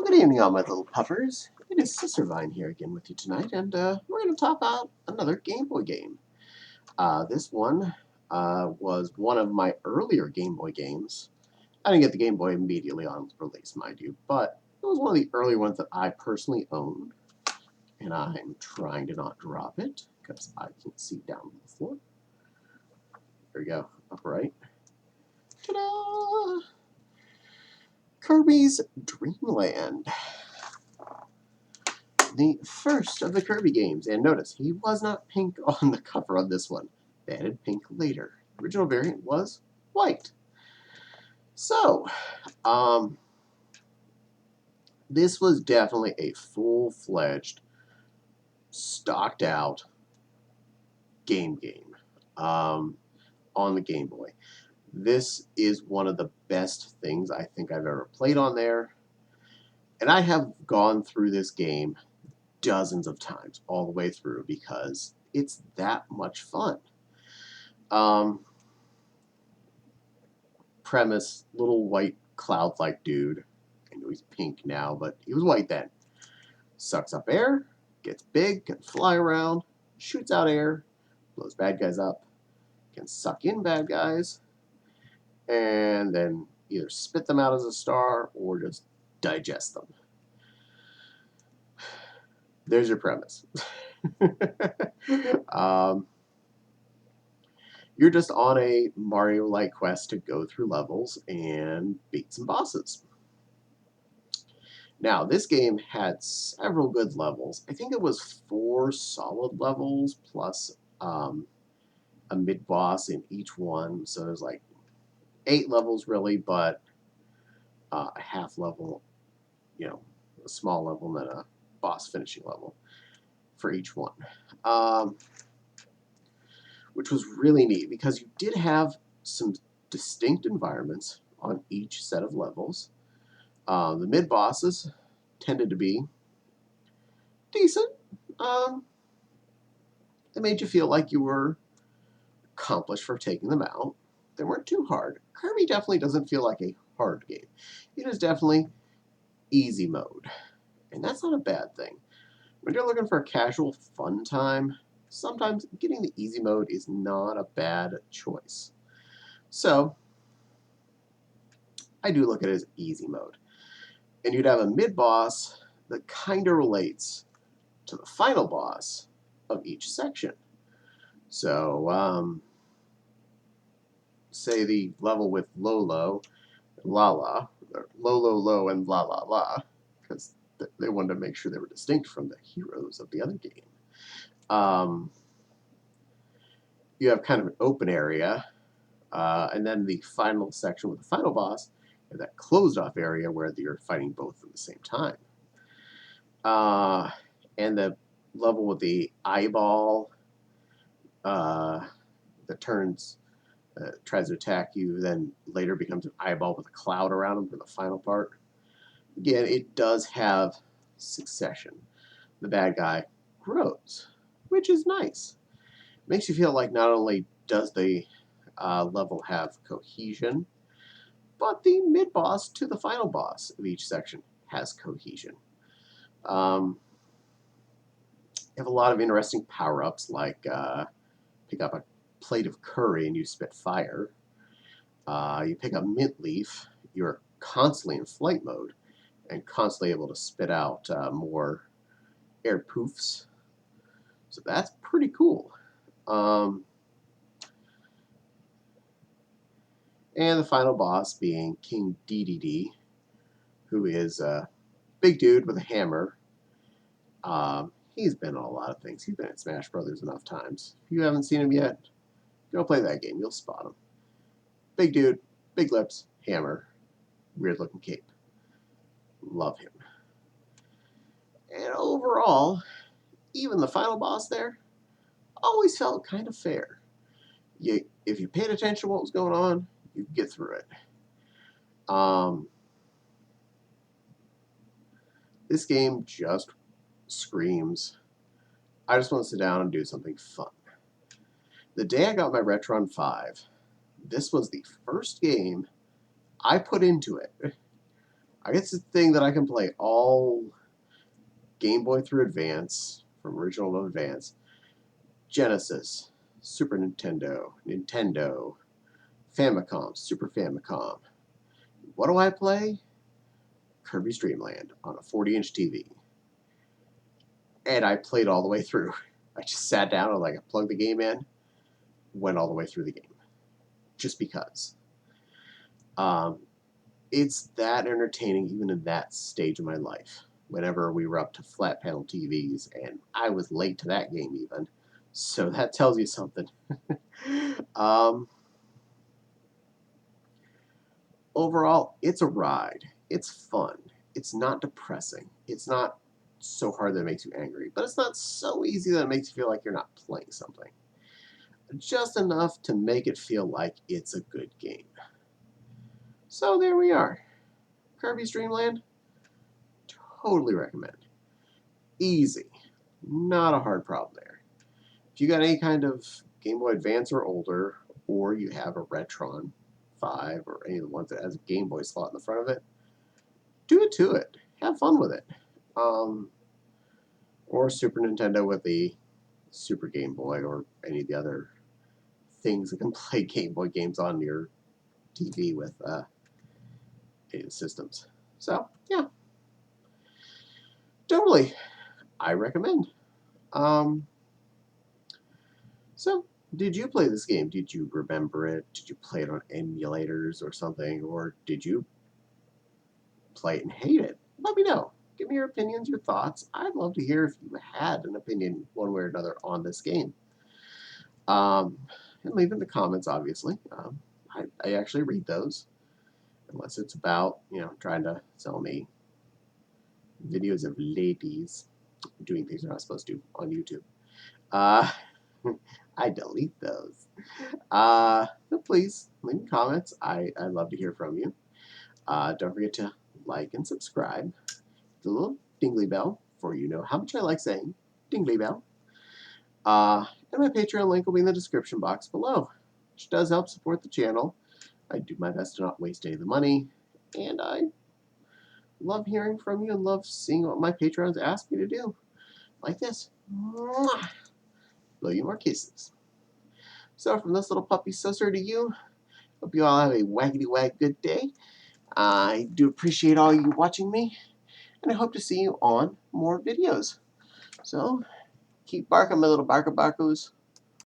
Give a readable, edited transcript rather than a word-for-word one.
Well, good evening, all my little puffers. It is Sister Vine here again with you tonight, and we're going to talk about another Game Boy game. This one was one of my earlier Game Boy games. I didn't get the Game Boy immediately on release, mind you, but it was one of the early ones that I personally owned, and I'm trying to not drop it because I can't see down on the floor. There we go, upright. Ta-da! Kirby's Dream Land. The first of the Kirby games. And notice, he was not pink on the cover of this one. They added pink later. The original variant was white. So, this was definitely a full-fledged, stocked-out game on the Game Boy. This is one of the best things I think I've ever played on there. And I have gone through this game dozens of times all the way through because it's that much fun. Premise, little white cloud-like dude. I know he's pink now, but he was white then. Sucks up air, gets big, can fly around, shoots out air, blows bad guys up, can suck in bad guys, and then either spit them out as a star or just digest them. There's your premise. You're just on a Mario-like quest to go through levels and beat some bosses. Now, this game had several good levels. I think it was 4 solid levels plus a mid-boss in each one. So there's like 8 levels really, but a half level, a small level and then a boss finishing level for each one. Which was really neat because you did have some distinct environments on each set of levels. The mid-bosses tended to be decent. They made you feel like you were accomplished for taking them out. They weren't too hard. Kirby definitely doesn't feel like a hard game. It is definitely easy mode, and that's not a bad thing. When you're looking for a casual fun time, sometimes getting the easy mode is not a bad choice. So, I do look at it as easy mode. And you'd have a mid-boss that kind of relates to the final boss of each section. So, say the level with Lolo, Lala, or Lolo, and La La La, because they wanted to make sure they were distinct from the heroes of the other game. You have kind of an open area, and then the final section with the final boss, and that closed-off area where you're fighting both at the same time. And the level with the eyeball that tries to attack you, then later becomes an eyeball with a cloud around him for the final part. Again, it does have succession. The bad guy grows, which is nice. Makes you feel like not only does the level have cohesion, but the mid-boss to the final boss of each section has cohesion. You have a lot of interesting power-ups, like pick up a plate of curry and you spit fire. You pick up mint leaf, you're constantly in flight mode and constantly able to spit out more air poofs. So that's pretty cool. And the final boss being King DDD, who is a big dude with a hammer. He's been on a lot of things. He's been in Smash Brothers enough times. If you haven't seen him yet, go play that game. You'll spot him. Big dude, big lips, hammer, weird looking cape. Love him. And overall, even the final boss there always felt kind of fair. If you paid attention to what was going on, you could get through it. This game just screams, I just want to sit down and do something fun. The day I got my Retron 5, this was the first game I put into it. I guess the thing that I can play all Game Boy through Advance, from original to Advance, Genesis, Super Nintendo, Nintendo, Famicom, Super Famicom. What do I play? Kirby's Dream Land on a 40-inch TV. And I played all the way through. I just sat down and I plugged the game in, went all the way through the game. Just because. It's that entertaining even in that stage of my life. Whenever we were up to flat panel TVs, and I was late to that game even. So that tells you something. Overall, it's a ride. It's fun. It's not depressing. It's not so hard that it makes you angry, but it's not so easy that it makes you feel like you're not playing something. Just enough to make it feel like it's a good game. So there we are. Kirby's Dream Land. Totally recommend. Easy. Not a hard problem there. If you got any kind of Game Boy Advance or older, or you have a Retron 5 or any of the ones that has a Game Boy slot in the front of it, do it to it. Have fun with it. Or Super Nintendo with the Super Game Boy or any of the other things that can play Game Boy games on your TV with any systems. So, yeah. Totally. I recommend. So, did you play this game? Did you remember it? Did you play it on emulators or something? Or did you play it and hate it? Let me know. Give me your opinions, your thoughts. I'd love to hear if you had an opinion one way or another on this game. And leave in the comments, obviously. I actually read those. Unless it's about, trying to sell me videos of ladies doing things they're not supposed to on YouTube. I delete those. But please, leave comments. I'd love to hear from you. Don't forget to like and subscribe. The little dingly bell for you know how much I like saying dingly bell. And my Patreon link will be in the description box below, which does help support the channel. I do my best to not waste any of the money, and I love hearing from you and love seeing what my patrons ask me to do. Like this. Mwah! Blow you more kisses. So from this little puppy susser to you, hope you all have a waggity wag good day. I do appreciate all you watching me, and I hope to see you on more videos. So, keep barking, my little barker barkos.